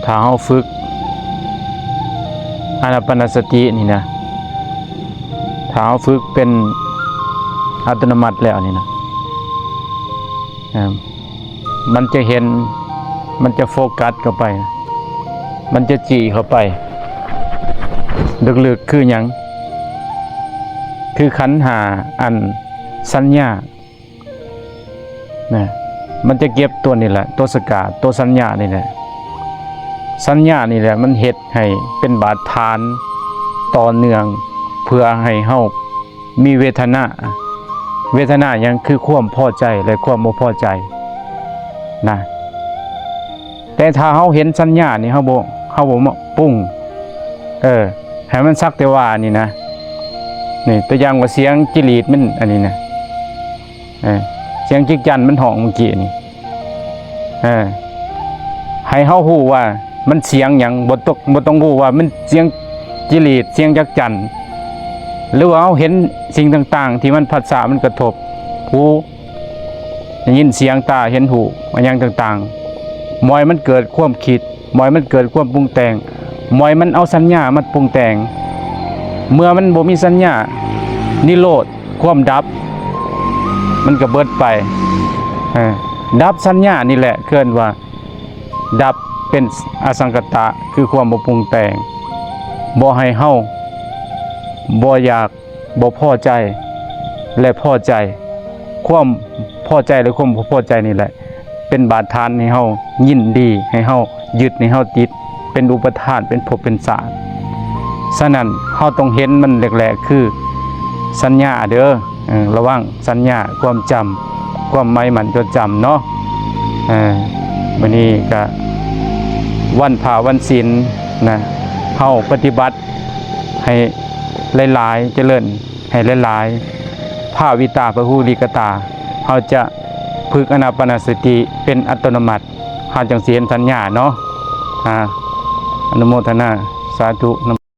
ถ้าเฮาฝึกอานาปานสตินี่นะถ้าเฮาฝึกเป็นอัตโนมัติแล้วนี่นะมันจะเห็นมันจะโฟกัสเข้าไปมันจะจี้เข้าไปลึกๆคือหยังคือขันธ์ห้าอันสัญญานะมันจะเก็บตัวนี่แหละตัวสกาตัวสัญญานี่แหละสัญญานี่แหละมันเฮ็ดให้เป็นบาดฐานต่อเนื่องเพื่อให้เฮามีเวทนายังคือความพอใจและความบ่พอใจนะแต่ถ้าเฮาเห็นสัญญานี่เฮาบ่มาปรุงให้มันสักแต่ว่านี่นะนี่ตัวอย่างว่าเสียงจิลีดมันอันนี้นะเสียงจิกจั่นมันห้องเมื่อกี้นี่ให้เฮาฮู้ว่ามันเสียงหยังบ่ต้องฮู้ว่ามันเสียงจิลีดเสียงจักจั่นหรือว่าเฮาเห็นสิ่งต่างๆที่มันผัสสะมันกระทบหูได้ยินเสียงตาเห็นหูอันหยังต่างๆมอยมันเกิดความคิดมอยมันเกิดความปรุงแต่งมอยมันเอาสัญญามาปรุงแต่งเมื่อมันบ่มีสัญญานิโรธความดับมันก็เบิดไปดับสัญญานี่แหละเคลื่อนว่าดับเป็นอสังกตะคือความบ่ปรุงแต่งบ่ให้เฮาบ่อยากบ่พอใจและพอใจความพอใจหรือความบ่พอใจนี่แหละเป็นบาดฐานให้เฮายินดีให้เฮายึดให้เฮาติดเป็นอุปทานเป็นภพเป็นศาสตร์ฉะนั้นเฮาต้องเห็นมันแรกๆคือสัญญาเด้อระวังสัญญาความจำความหมายมันจดจำเนาะวันนี้ก็วันพระวันศีลนะเฮาปฏิบัติให้หลายๆเจริญให้หลายๆภาวิตาพหูลิกตาเฮาจะฝึกอานาปานสติเป็นอัตโนมัติเฮาจังสิเห็นสัญญาเนาะอนุโมทนาสาธุ